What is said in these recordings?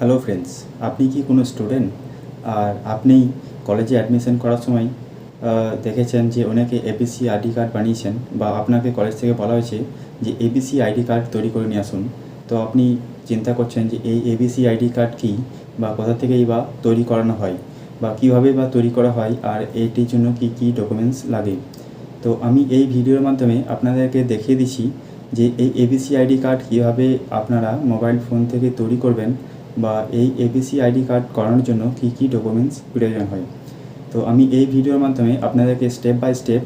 Hello friends, আপনি কি কোনো স্টুডেন্ট? আর আপনি কলেজে অ্যাডমিশন করার সময় দেখেছেন যে অনেকে এবিসি আইডি কার্ড বানিয়েছেন, বা আপনাকে কলেজ থেকে বলা হয়েছে যে এবিসি আইডি কার্ড তৈরি করে নিয়ে আসুন। তো আপনি চিন্তা করছেন যে এই এবিসি আইডি কার্ড কী, বা কোথা থেকেই বা তৈরি করানো হয়, বা কীভাবে বা তৈরি করা হয়, আর এইটির জন্য কী কী ডকুমেন্টস লাগে। তো আমি এই ভিডিওর মাধ্যমে আপনাদেরকে দেখিয়ে দিচ্ছি যে এই এবিসি আইডি কার্ড কীভাবে আপনারা মোবাইল ফোন থেকে তৈরি করবেন, বা এই এবিসি আইডি কার্ড করানোর জন্য কী কী ডকুমেন্টস প্রয়োজন হয়। তো আমি এই ভিডিওর মাধ্যমে আপনাদেরকে স্টেপ বাই স্টেপ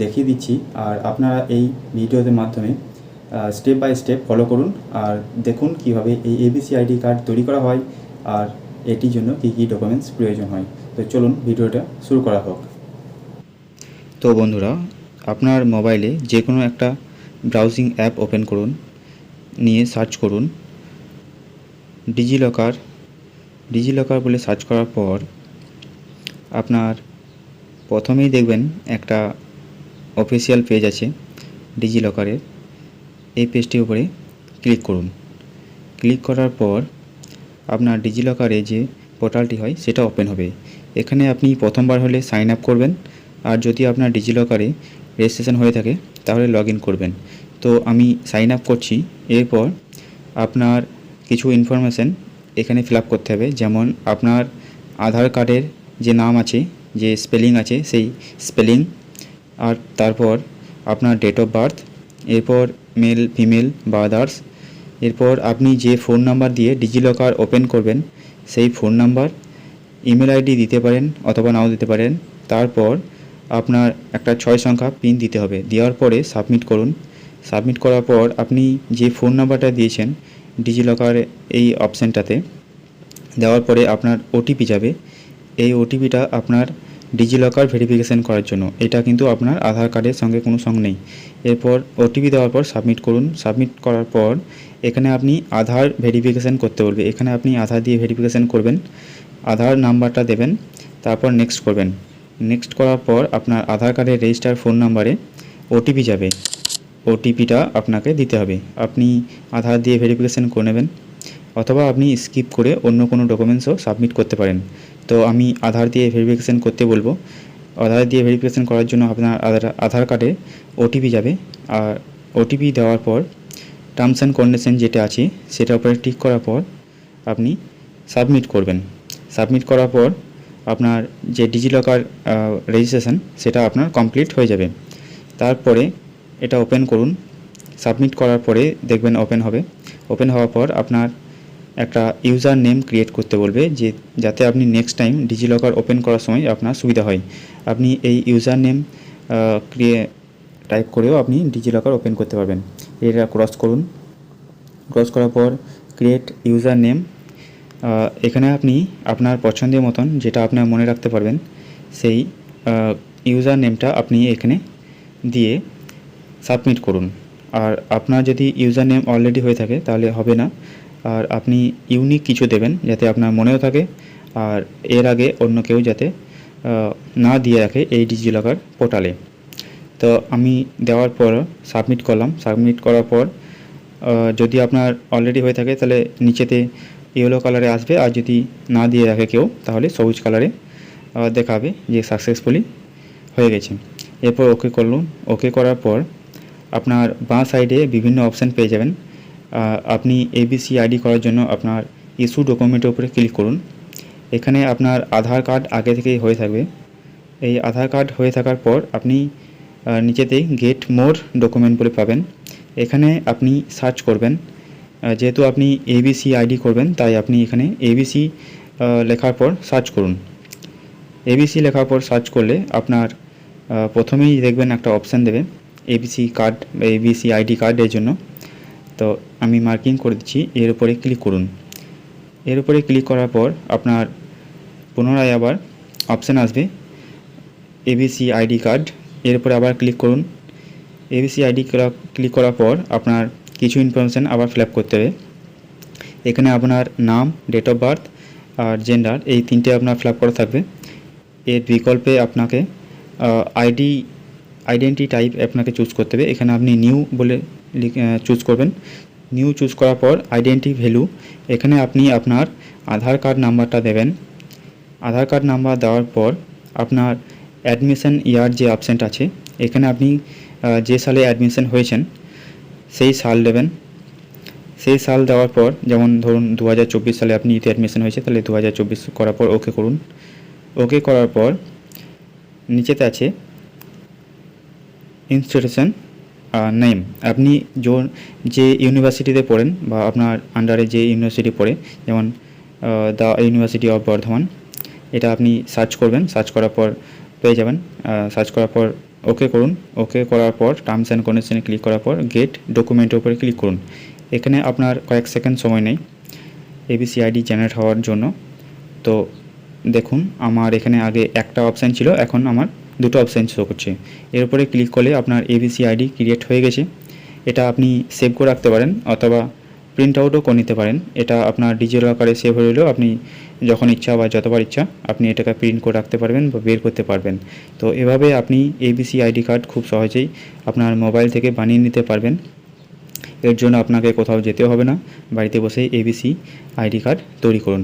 দেখিয়ে দিচ্ছি, আর আপনারা এই ভিডিওর মাধ্যমে স্টেপ বাই স্টেপ ফলো করুন আর দেখুন কীভাবে এই এবিসি আইডি কার্ড তৈরি করা হয়, আর এটির জন্য কী কী ডকুমেন্টস প্রয়োজন হয়। তো চলুন ভিডিওটা শুরু করা হোক। তো বন্ধুরা, আপনার মোবাইলে যে কোনো একটা ব্রাউজিং অ্যাপ ওপেন করুন, নিয়ে সার্চ করুন ডিজিলকার বলে সার্চ করার পর আপনার প্রথমেই দেখবেন একটা অফিসিয়াল পেজ আছে ডিজিলকারের। এই পেজটির উপরে ক্লিক করুন। ক্লিক করার পর আপনার ডিজিলকারে যে পোর্টালটি হয় সেটা ওপেন হবে। এখানে আপনি প্রথমবার হলে সাইন আপ করবেন, আর যদি আপনার ডিজিলকারে রেজিস্ট্রেশন হয়ে থাকে তাহলে লগ ইন করবেন। তো আমি সাইন আপ করছি। এরপর আপনার কিছু ইনফরমেশান এখানে ফিল আপ করতে হবে, যেমন আপনার আধার কার্ডের যে নাম আছে, যে স্পেলিং আছে সেই স্পেলিং, আর তারপর আপনার ডেট অফ বার্থ, এরপর মেল ফিমেল বা আদার্স, এরপর আপনি যে ফোন নাম্বার দিয়ে ডিজিলকার ওপেন করবেন সেই ফোন নাম্বার, ইমেল আইডি দিতে পারেন অথবা নাও দিতে পারেন। তারপর আপনার একটা 6 সংখ্যা পিন দিতে হবে। দেওয়ার পরে সাবমিট করুন। সাবমিট করার পর আপনি যে ফোন নাম্বারটা দিয়েছেন ডিজিলকার এই অপশানটাতে দেওয়ার পরে আপনার ওটিপি যাবে। এই ওটিপিটা আপনার ডিজিলকার ভেরিফিকেশান করার জন্য। এটা কিন্তু আপনার আধার কার্ডের সঙ্গে কোনো সঙ্গ নেই। এরপর ওটিপি দেওয়ার পর সাবমিট করুন। সাবমিট করার পর এখানে আপনি আধার ভেরিফিকেশান করতে বলবে। এখানে আপনি আধার দিয়ে ভেরিফিকেশান করবেন, আধার নাম্বারটা দেবেন, তারপর নেক্সট করবেন। নেক্সট করার পর আপনার আধার কার্ডের রেজিস্টার ফোন নাম্বারে ওটিপি যাবে। ওটিপিটা আপনাকে দিতে হবে। আপনি আধার দিয়ে ভেরিফিকেশান করে নেবেন, অথবা আপনি স্কিপ করে অন্য কোনো ডকুমেন্টসও সাবমিট করতে পারেন। তো আমি আধার দিয়ে ভেরিফিকেশান করতে বলবো। আধার দিয়ে ভেরিফিকেশান করার জন্য আপনার আধার কার্ডে ওটিপি যাবে, আর ওটিপি দেওয়ার পর টার্মস অ্যান্ড কন্ডিশন যেটা আছে সেটার উপরে টিক করার পর আপনি সাবমিট করবেন। সাবমিট করার পর আপনার যে ডিজিলকার রেজিস্ট্রেশন সেটা আপনার কমপ্লিট হয়ে যাবে। তারপরে এটা ওপেন করুন। সাবমিট করার পরে দেখবেন ওপেন হবে। ওপেন হওয়ার পর আপনার একটা ইউজার নেম ক্রিয়েট করতে বলবে, যে যাতে আপনি নেক্সট টাইম ডিজিলকার ওপেন করার সময় আপনার সুবিধা হয়। আপনি এই ইউজার নেম টাইপ করেও আপনি ডিজিলকার ওপেন করতে পারবেন। এটা ক্রস করুন। ক্রস করার পর ক্রিয়েট ইউজার নেম, এখানে আপনি আপনার পছন্দের মতন যেটা আপনার মনে রাখতে পারবেন সেই ইউজার নেমটা আপনি এখানে দিয়ে সাবমিট করুন। আর আপনার যদি ইউজার নেম অলরেডি হয়ে থাকে তাহলে হবে না, আর আপনি ইউনিক কিছু দেবেন যাতে আপনার মনেও থাকে, আর এর আগে অন্য কেউ যাতে না দিয়ে রাখে এই ডিজিলকার পোর্টালে। তো আমি দেওয়ার পর সাবমিট করলাম। সাবমিট করার পর যদি আপনার অলরেডি হয়ে থাকে তাহলে নিচেতে ইয়েলো কালারে আসবে, আর যদি না দিয়ে রাখে কেউ তাহলে সবুজ কালারে দেখাবে যে সাকসেসফুলি হয়ে গেছে। এরপর ওকে করুন। ওকে করার পর আপনার বাঁ সাইডে বিভিন্ন অপশান পেয়ে যাবেন। আপনি এবিসি আইডি করার জন্য আপনার ইস্যু ডকুমেন্টের উপরে ক্লিক করুন। এখানে আপনার আধার কার্ড আগে থেকেই হয়ে থাকবে। এই আধার কার্ড হয়ে থাকার পর আপনি নিচেতেই গেট মোর ডকুমেন্ট বলে পাবেন। এখানে আপনি সার্চ করবেন, যেহেতু আপনি এবিসি আইডি করবেন তাই আপনি এখানে এবিসি লেখার পর সার্চ করুন। এবিসি লেখার পর সার্চ করলে আপনার প্রথমেই দেখবেন একটা অপশান দেবে এবিসি কার্ড, এবিসি আইডি কার্ডের জন্য। তো আমি মার্কিং করে দিচ্ছি, এর উপরে ক্লিক করুন। এর উপরে ক্লিক করার পর আপনার পুনরায় আবার অপশান আসবে এবিসি আইডি কার্ড। এর উপরে আবার ক্লিক করুন। এবিসি আইডি ক্লিক করার পর আপনার কিছু ইনফরমেশান আবার ফিল আপ করতে হবে। এখানে আপনার নাম, ডেট অফ বার্থ আর জেন্ডার, এই তিনটে আপনার ফিল আপ করা থাকবে। এর বিকল্পে আপনাকে আইডেন্টি টাইপ আপনাকে চুজ করতে হবে। এখানে আপনি নিউ বলে চুজ করবেন। নিউ চুজ করার পর আইডেন্টি ভ্যালু, এখানে আপনি আপনার আধার কার্ড নাম্বারটা দেবেন। আধার কার্ড নাম্বার দেওয়ার পর আপনার অ্যাডমিশন ইয়ার যে অপশানটা আছে, এখানে আপনি যে সালে অ্যাডমিশন হয়েছেন সেই সাল দেবেন। সেই সাল দেওয়ার পর, যেমন ধরুন 2024 সালে আপনি ইতে অ্যাডমিশন হয়েছে, তাহলে 2024 করার পর ওকে করুন। ওকে করার পর নিচেতে আছে ইনস্টিটিউশন নেম, আপনি যে ইউনিভার্সিটিতে পড়েন বা আপনার আন্ডারে যে ইউনিভার্সিটি পড়ে, যেমন দ্য ইউনিভার্সিটি অফ বর্ধমান, এটা আপনি সার্চ করবেন। সার্চ করার পর পেয়ে যাবেন। সার্চ করার পর ওকে করুন। ওকে করার পর টার্মস অ্যান্ড কন্ডিশনে ক্লিক করার পর গেট ডকুমেন্টের উপরে ক্লিক করুন। এখানে আপনার কয়েক সেকেন্ড সময় নেই এবিসি আইডি জেনারেট হওয়ার জন্য। তো দেখুন, আমার এখানে আগে একটা অপশান ছিল, এখন আমার দুটো অপশান শো করছে। এর উপরে ক্লিক করলে আপনার এবিসি আইডি ক্রিয়েট হয়ে গেছে। এটা আপনি সেভ করে রাখতে পারেন অথবা প্রিন্ট আউটও করে নিতে পারেন। এটা আপনার ডিজিলকারে সেভ হয়ে রইলেও আপনি যখন ইচ্ছা বা যতবার ইচ্ছা আপনি এটাকে প্রিন্ট করে রাখতে পারবেন বা বের করতে পারবেন। তো এভাবে আপনি এবিসি আইডি কার্ড খুব সহজেই আপনার মোবাইল থেকে বানিয়ে নিতে পারবেন। এর জন্য আপনাকে কোথাও যেতে হবে না, বাড়িতে বসেই এবিসি আইডি কার্ড তৈরি করুন।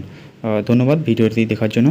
ধন্যবাদ ভিডিওটি দেখার জন্য।